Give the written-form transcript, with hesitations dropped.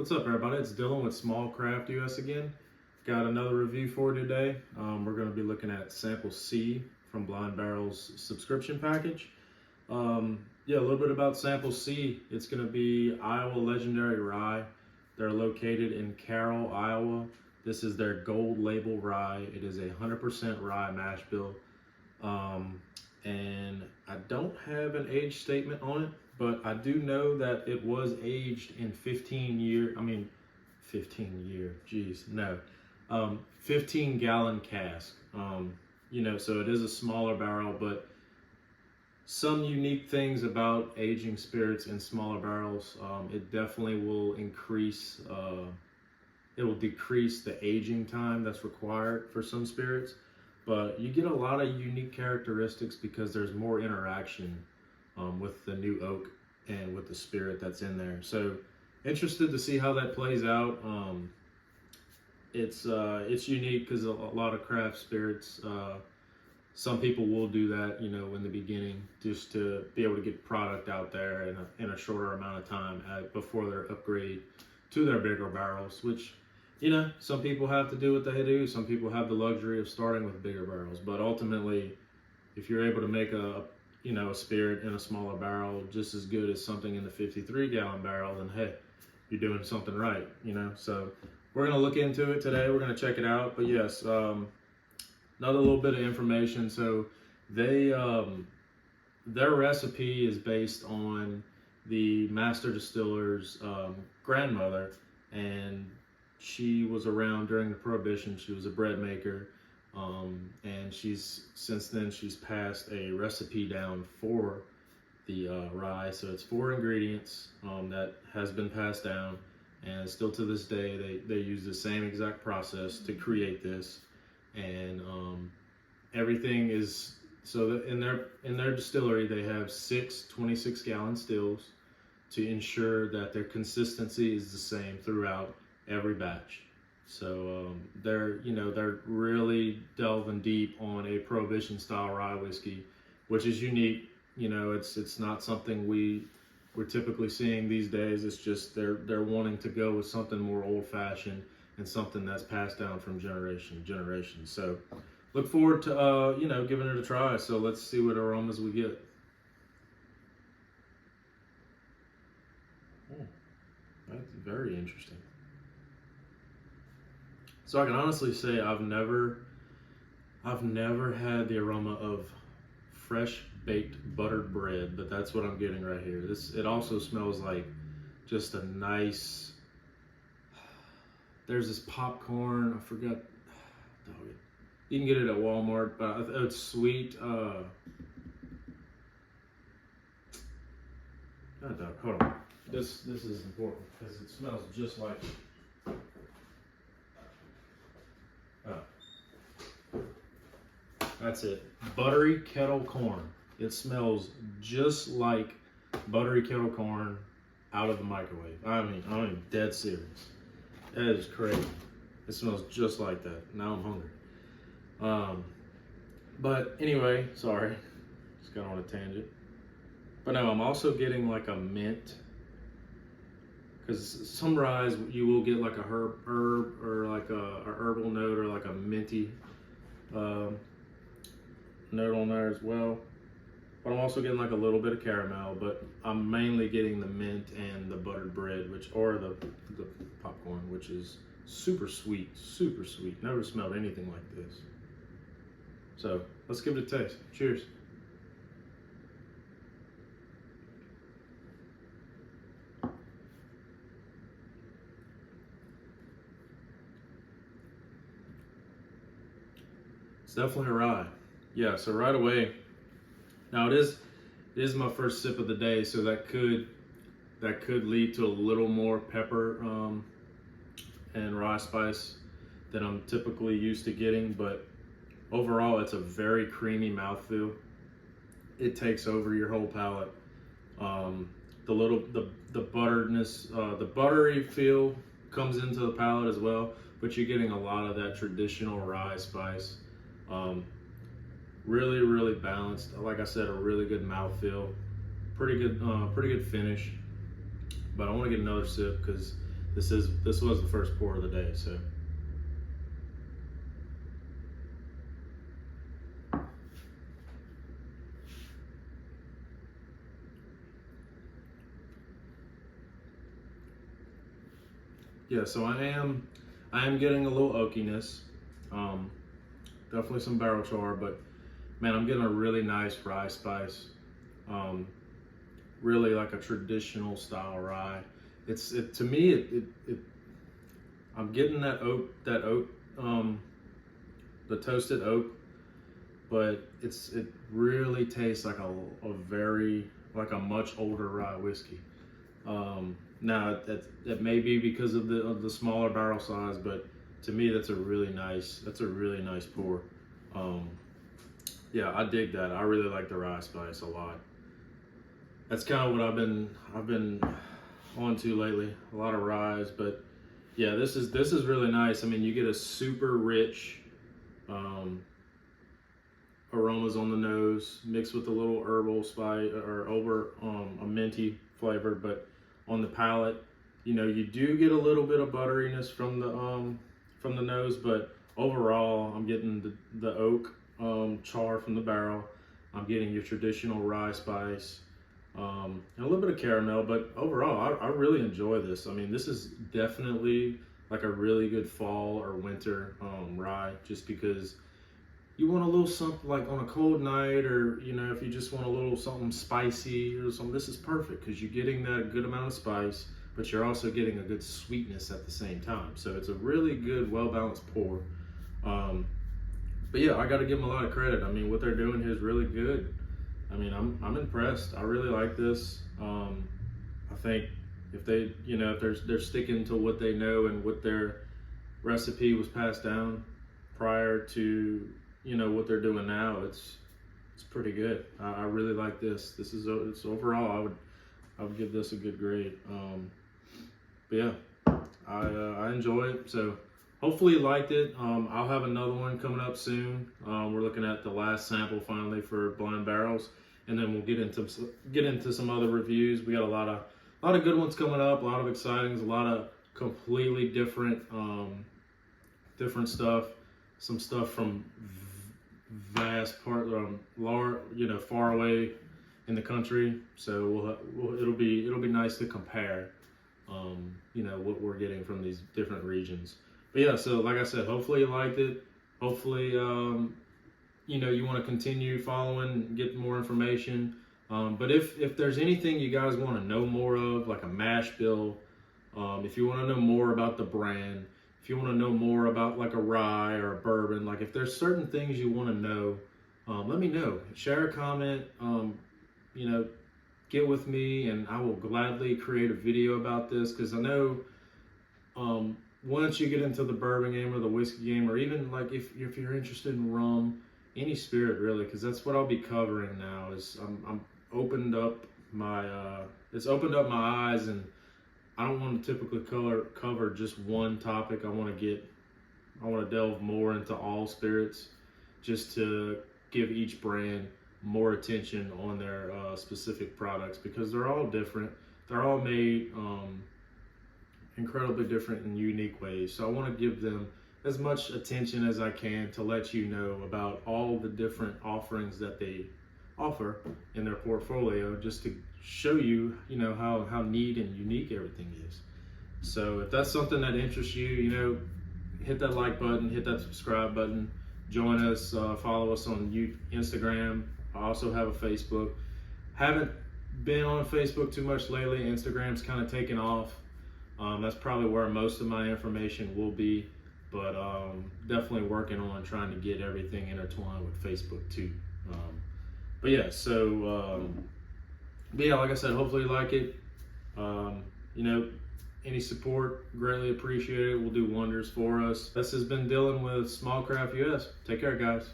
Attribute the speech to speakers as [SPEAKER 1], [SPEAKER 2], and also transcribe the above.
[SPEAKER 1] What's up, everybody? It's Dylan with Small Craft US again. Got another review for today. We're going to be looking at Sample C from Blind Barrel's subscription package. Yeah, a little bit about Sample C. It's going to be Iowa Legendary Rye. They're located in Carroll, Iowa. This is their Gold Label Rye. It is a 100% rye mash bill. And I don't have an age statement on it, but I do know that it was aged in 15 gallon cask. So it is a smaller barrel, but some unique things about aging spirits in smaller barrels. It definitely will increase, it will decrease the aging time that's required for some spirits. But you get a lot of unique characteristics because there's more interaction with the new oak and with the spirit that's in there. So interested to see how that plays out. It's unique because a lot of craft spirits, some people will do that, in the beginning, just to be able to get product out there in a shorter amount of time before their upgrade to their bigger barrels, which, some people have to do what they do. Some people have the luxury of starting with bigger barrels, but ultimately, if you're able to make a spirit in a smaller barrel just as good as something in the 53-gallon barrel, then hey, you're doing something right, So we're gonna look into it today. We're gonna check it out. But yes, another little bit of information. So their recipe is based on the master distiller's grandmother, and she was around during the prohibition. She was a bread maker, and since then she's passed a recipe down for the rye. So it's 4 ingredients that has been passed down, and still to this day they use the same exact process to create this. And everything is so that in their distillery they have 6 26-gallon stills to ensure that their consistency is the same throughout every batch. So they're really delving deep on a prohibition style rye whiskey, which is unique. It's not something we're typically seeing these days. It's just they're wanting to go with something more old fashioned and something that's passed down from generation to generation. So look forward to giving it a try. So let's see what aromas we get. That's very interesting. So I can honestly say I've never had the aroma of fresh baked buttered bread, but that's what I'm getting right here. It also smells like just a nice. There's this popcorn. I forgot. You can get it at Walmart, but it's sweet. Hold on. This is important because it smells just like it. That's it. Buttery kettle corn. It smells just like buttery kettle corn out of the microwave. I'm dead serious. That is crazy. It smells just like that. Now I'm hungry. But anyway, sorry. Just got on a tangent. But no, I'm also getting like a mint. Because some ryes you will get like a herb or like a herbal note or like a minty note on there as well. But I'm also getting like a little bit of caramel, but I'm mainly getting the mint and the buttered bread, or the popcorn, which is super sweet, super sweet. Never smelled anything like this. So let's give it a taste. Cheers. It's definitely a rye. Yeah, so right away, now it is my first sip of the day, so that could lead to a little more pepper and rye spice than I'm typically used to getting, but overall it's a very creamy mouthfeel. It takes over your whole palate. The butteredness, the buttery feel comes into the palate as well, but you're getting a lot of that traditional rye spice. Really, really balanced. Like I said, a really good mouthfeel. Pretty good finish. But I want to get another sip because this was the first pour of the day. So yeah, so I am getting a little oakiness, definitely some barrel char, but man, I'm getting a really nice rye spice, really like a traditional style rye. To me, I'm getting that oak, the toasted oak, but it really tastes like like a much older rye whiskey. Now that may be because of the smaller barrel size, but to me that's a really nice pour. Yeah, I dig that. I really like the rye spice a lot. That's kind of what I've been on to lately. A lot of ryes, but yeah, this is really nice. I mean, you get a super rich aromas on the nose, mixed with a little herbal spice or a minty flavor, but on the palate, you know, you do get a little bit of butteriness from the nose, but overall, I'm getting the oak char from the barrel. I'm getting your traditional rye spice, and a little bit of caramel, but overall, I really enjoy this. I mean, this is definitely like a really good fall or winter rye, just because you want a little something like on a cold night, or you know, if you just want a little something spicy or something, this is perfect because you're getting that good amount of spice, but you're also getting a good sweetness at the same time. So it's a really good, well-balanced pour. But yeah, I got to give them a lot of credit. I mean, what they're doing here is really good. I mean, I'm impressed. I really like this. I think if they, you know, if they're sticking to what they know and what their recipe was passed down prior to, you know, what they're doing now, it's pretty good. I really like this. It's overall, I would give this a good grade. But yeah, I enjoy it. So hopefully you liked it. I'll have another one coming up soon. We're looking at the last sample finally for Blind Barrels, and then we'll get into some other reviews. We got a lot of good ones coming up, a lot of excitings, a lot of completely different stuff. Some stuff from vast part, far away in the country. So it'll be nice to compare, you know, what we're getting from these different regions. But yeah, so like I said, hopefully you liked it. Hopefully, you know, you want to continue following, get more information. But if there's anything you guys want to know more of, like a mash bill, if you want to know more about the brand, if you want to know more about like a rye or a bourbon, like if there's certain things you want to know, let me know. Share a comment, you know, get with me, and I will gladly create a video about this, because I know once you get into the bourbon game or the whiskey game, or even like if you're interested in rum, any spirit really, because that's what I'll be covering now. Is I'm opened up my it's opened up my eyes, and I don't want to typically cover just one topic. I want to delve more into all spirits, just to give each brand more attention on their specific products, because they're all different. They're all made incredibly different and unique ways. So I want to give them as much attention as I can to let you know about all the different offerings that they offer in their portfolio, just to show you, you know, how neat and unique everything is. So if that's something that interests you, you know, hit that like button, hit that subscribe button, join us, follow us on Instagram. I also have a Facebook. Haven't been on Facebook too much lately. Instagram's kind of taken off. That's probably where most of my information will be, but definitely working on trying to get everything intertwined with Facebook too. But yeah, so but yeah, like I said, hopefully you like it. You know, any support, greatly appreciated. Will do wonders for us. This has been Dylan with Small Craft US. Take care, guys.